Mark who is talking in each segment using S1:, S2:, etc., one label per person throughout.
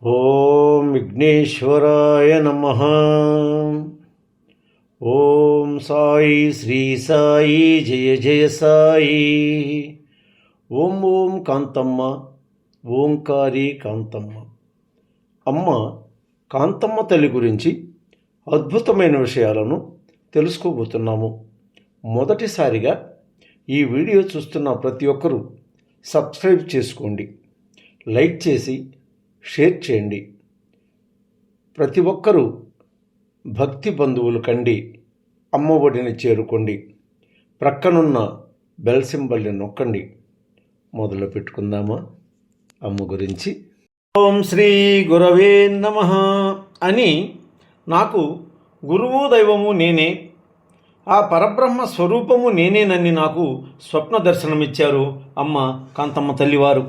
S1: ఓం విఘ్నేశ్వరాయ నమః. ఓం సాయి శ్రీ సాయి జయ జయ సాయి. ఓం ఓం కాంతమ్మ, ఓంకారి కాంతమ్మ. అమ్మ కాంతమ్మ తల్లి గురించి అద్భుతమైన విషయాలను తెలుసుకోబోతున్నాము. మొదటిసారిగా ఈ వీడియో చూస్తున్న ప్రతి ఒక్కరూ సబ్స్క్రైబ్ చేసుకోండి, లైక్ చేసి షేర్ చేయండి. ప్రతి ఒక్కరూ భక్తి బంధువులు కండి అమ్మ ఒడిని చేరుకోండి. ప్రక్కనున్న బెల్ సింబల్ని నొక్కండి. మొదలు పెట్టుకుందామా అమ్మ గురించి. ఓం శ్రీ గురవే నమః అని నాకు గురువు దైవము నేనే, ఆ పరబ్రహ్మ స్వరూపము నేనేనని నాకు స్వప్న దర్శనమిచ్చారు అమ్మ కాంతమ్మ తల్లివారు.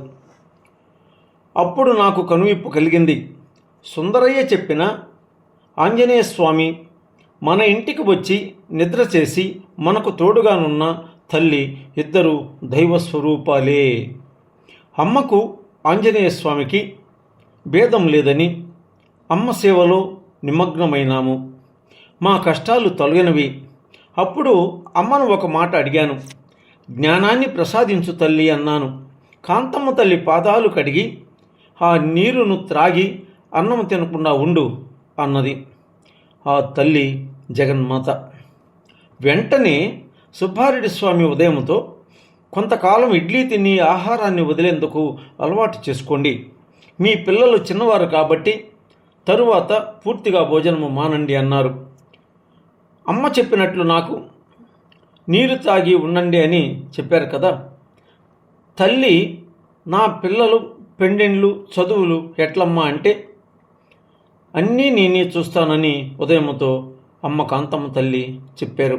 S1: అప్పుడు నాకు కనువిప్పు కలిగింది. సుందరయ్య చెప్పిన ఆంజనేయ స్వామి మన ఇంటికి వచ్చి నిద్ర చేసి మనకు తోడుగానున్న తల్లి ఇద్దరు దైవస్వరూపాలే. అమ్మకు ఆంజనేయ స్వామికి భేదం లేదని అమ్మ సేవలో నిమగ్నమైనాము. మా కష్టాలు తొలగినవి. అప్పుడు అమ్మను ఒక మాట అడిగాను. జ్ఞానాన్ని ప్రసాదించు తల్లి అన్నాను. కాంతమ్మ తల్లి పాదాలు కడిగి ఆ నీరును త్రాగి అన్నం తినకుండా ఉండు అన్నది ఆ తల్లి జగన్మాత. వెంటనే సుబ్బారెడ్డి స్వామి ఉదయంతో కొంతకాలం ఇడ్లీ తిని ఆహారాన్ని వదిలేందుకు అలవాటు చేసుకోండి. మీ పిల్లలు చిన్నవారు కాబట్టి తరువాత పూర్తిగా భోజనము మానండి అన్నారు. అమ్మ చెప్పినట్లు నాకు నీరు తాగి ఉండండి అని చెప్పారు కదా. తల్లి నా పిల్లలు పెండెండ్లు చదువులు ఎట్లమ్మా అంటే అన్నీ నేనే చూస్తానని ఉదయంతో అమ్మ కాంతమ్మ తల్లి చెప్పారు.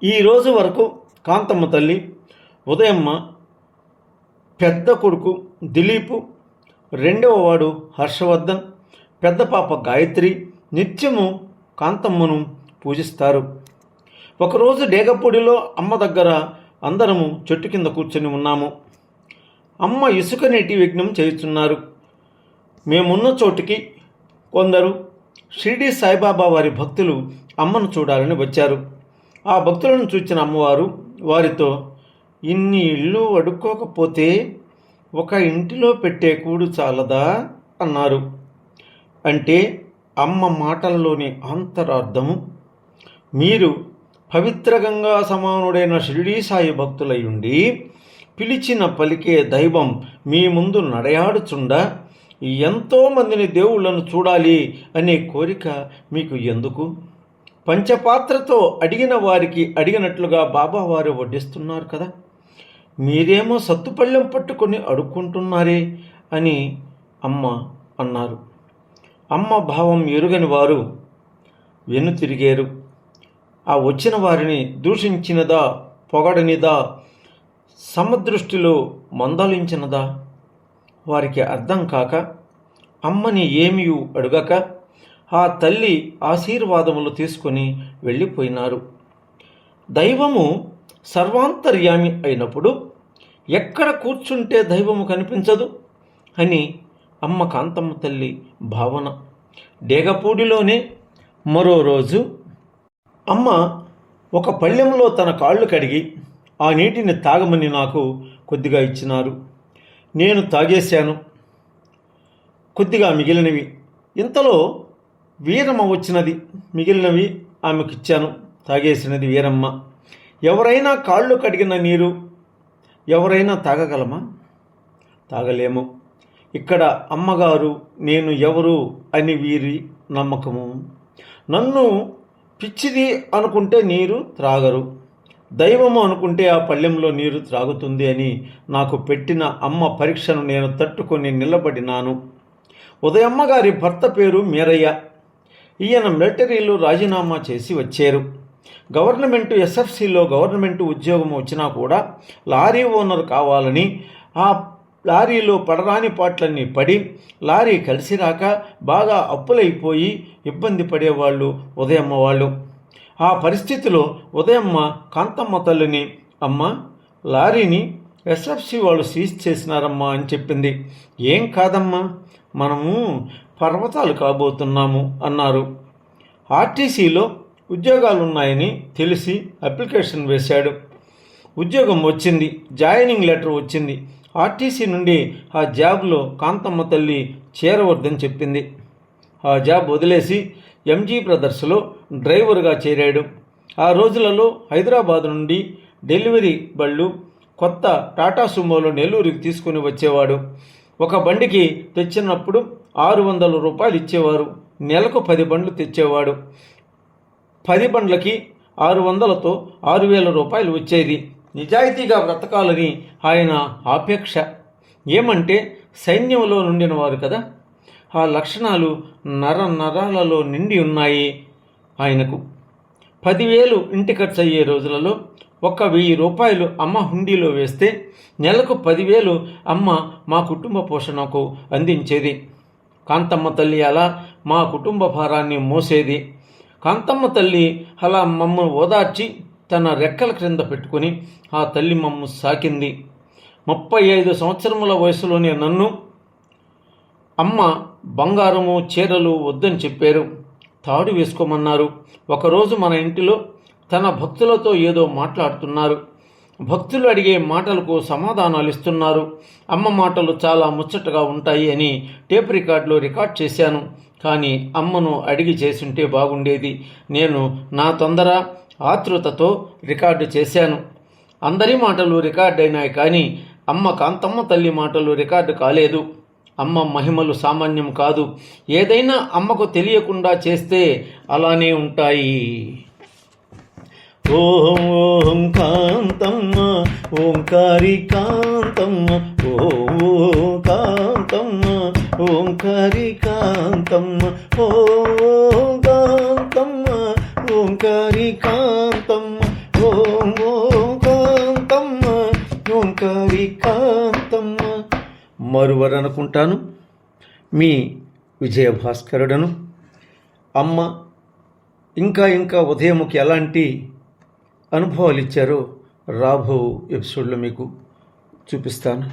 S1: ఈరోజు వరకు కాంతమ్మ తల్లి, ఉదయమ్మ, పెద్ద కొడుకు దిలీపు, రెండవ వాడు హర్షవర్ధన్, పెద్ద పాప గాయత్రి నిత్యము కాంతమ్మను పూజిస్తారు. ఒకరోజు డేగపూడిలో అమ్మ దగ్గర అందరము చెట్టు కింద కూర్చొని ఉన్నాము. అమ్మ ఇసుక నీటి యజ్ఞం చేస్తున్నారు. మేమున్న చోటికి కొందరు షిరిడి సాయిబాబా వారి భక్తులు అమ్మను చూడాలని వచ్చారు. ఆ భక్తులను చూచిన అమ్మవారు వారితో, ఇన్ని ఇళ్ళు అడుక్కోకపోతే ఒక ఇంటిలో పెట్టే కూడు చాలదా అన్నారు. అంటే అమ్మ మాటల్లోని అంతరార్థము, మీరు పవిత్ర గంగా సమానుడైన షిరిడి సాయి భక్తులయ్యుండి పిలిచిన పలికే దైవం మీ ముందు నడయాడుచుండ ఎంతోమందిని దేవుళ్లను చూడాలి అనే కోరిక మీకు ఎందుకు? పంచపాత్రతో అడిగిన వారికి అడిగినట్లుగా బాబావారు వడ్డిస్తున్నారు కదా, మీరేమో సత్తుపళ్ళెం పట్టుకొని అడుక్కుంటున్నారే అని అమ్మ అన్నారు. అమ్మ భావం ఎరుగని వారు వెనుతిరిగారు. ఆ వచ్చిన వారిని దూషించినదా, పొగడనిదా, సమదృష్టిలో మందలించినదా వారికి అర్థం కాక అమ్మని ఏమీ అడుగక ఆ తల్లి ఆశీర్వాదములు తీసుకొని వెళ్ళిపోయినారు. దైవము సర్వాంతర్యామి అయినప్పుడు ఎక్కడ కూర్చుంటే దైవము కనిపించదు అని అమ్మ కాంతమ్మ తల్లి భావన. డేగపూడిలోనే మరో రోజు అమ్మ ఒక పళ్ళెంలో తన కాళ్ళు కడిగి ఆ నీటిని తాగమని నాకు కొద్దిగా ఇచ్చినారు. నేను తాగేశాను. కొద్దిగా మిగిలినవి. ఇంతలో వీరమ్మ వచ్చినది. మిగిలినవి ఆమెకిచ్చాను. తాగేసినది వీరమ్మ. ఎవరైనా కాళ్ళు కడిగిన నీరు ఎవరైనా తాగగలమా? తాగలేము. ఇక్కడ అమ్మగారు నేను ఎవరు అని వీరి నమ్మకము. నన్ను పిచ్చిది అనుకుంటే నీరు త్రాగరు, దైవము అనుకుంటే ఆ పళ్ళెంలో నీరు త్రాగుతుంది అని నాకు పెట్టిన అమ్మ పరీక్షను నేను తట్టుకొని నిలబడినాను. ఉదయమ్మ గారి భర్త పేరు మీరయ్య. ఈయన మిలిటరీలో రాజీనామా చేసి వచ్చారు. గవర్నమెంట్ ఎస్ఎఫ్సిలో గవర్నమెంట్ ఉద్యోగం వచ్చినా కూడా లారీ ఓనర్ కావాలని ఆ లారీలో పడరాని పాటలన్నీ పడి లారీ కలిసి రాక బాగా అప్పులైపోయి ఇబ్బంది పడేవాళ్ళు ఉదయమ్మ వాళ్ళు. ఆ పరిస్థితిలో ఉదయమ్మ కాంతమ్మ తల్లిని, అమ్మ లారీని ఎస్ఎఫ్సి వాళ్ళు సీజ్ చేసినారమ్మా అని చెప్పింది. ఏం కాదమ్మా, మనము పర్వతాలు కాబోతున్నాము అన్నారు. ఆర్టీసీలో ఉద్యోగాలున్నాయని తెలిసి అప్లికేషన్ వేశాడు. ఉద్యోగం వచ్చింది, జాయినింగ్ లెటర్ వచ్చింది. ఆర్టీసీ నుండి ఆ జాబ్లో కాంతమ్మ తల్లి చేరవద్దని చెప్పింది. ఆ జాబ్ వదిలేసి ఎంజీ బ్రదర్స్లో డ్రైవర్గా చేరాడు. ఆ రోజులలో హైదరాబాద్ నుండి డెలివరీ బళ్ళు కొత్త టాటా సుమోలో నెల్లూరుకి తీసుకుని వచ్చేవాడు. ఒక బండికి తెచ్చినప్పుడు 600 రూపాయలు ఇచ్చేవారు. నెలకు 10 బండ్లు తెచ్చేవాడు. 10 బండ్లకి 600తో 6,000 రూపాయలు వచ్చేది. నిజాయితీగా బ్రతకాలని ఆయన ఆపేక్ష. ఏమంటే సైన్యంలో నుండిన వారు కదా, ఆ లక్షణాలు నరాలలో నిండి ఉన్నాయి ఆయనకు. 10,000 ఇంటి ఖర్చు అయ్యే రోజులలో 1,000 రూపాయలు అమ్మ హుండీలో వేస్తే నెలకు 10,000 అమ్మ మా కుటుంబ పోషణకు అందించేది. కాంతమ్మ తల్లి అలా మా కుటుంబ భారాన్ని మోసేది. కాంతమ్మ తల్లి అలా మమ్మల్ని ఓదార్చి తన రెక్కల క్రింద పెట్టుకుని ఆ తల్లి మమ్ము సాకింది. 35 సంవత్సరముల వయసులోనే నన్ను అమ్మ బంగారము చీరలు వద్దని చెప్పారు, తాడు వేసుకోమన్నారు. ఒకరోజు మన ఇంటిలో తన భక్తులతో ఏదో మాట్లాడుతున్నారు. భక్తులు అడిగే మాటలకు సమాధానాలు ఇస్తున్నారు. అమ్మ మాటలు చాలా ముచ్చటగా ఉంటాయి అని టేప్ రికార్డులో రికార్డ్ చేశాను. కానీ అమ్మను అడిగి చేసుంటే బాగుండేది. నేను నా తొందర ఆతృతతో రికార్డు చేశాను. అందరి మాటలు రికార్డు అయినాయి, కానీ అమ్మ కాంతమ్మ తల్లి మాటలు రికార్డు కాలేదు. అమ్మ మహిమలు సామాన్యం కాదు. ఏదైనా అమ్మకు తెలియకుండా చేస్తే అలానే ఉంటాయి. ఓం ఓం కాంతమ్మ ఓంకారి కాంతమ్మ, ఓం కాంతమ్మ ఓంకారి కాంతమ్మ, ఓం కాంతమ్మ ఓంకారి కాంతమ్మ, ఓం కాంతమ్మ ఓంకారి కాంతమ్మ. మరువరనుకుంటాను. మీ విజయభాస్కరుడను. అమ్మ ఇంకా ఉదయముకి ఎలాంటి అనుభవాలు ఇచ్చారో రాబో ఎపిసోడ్లో మీకు చూపిస్తాను.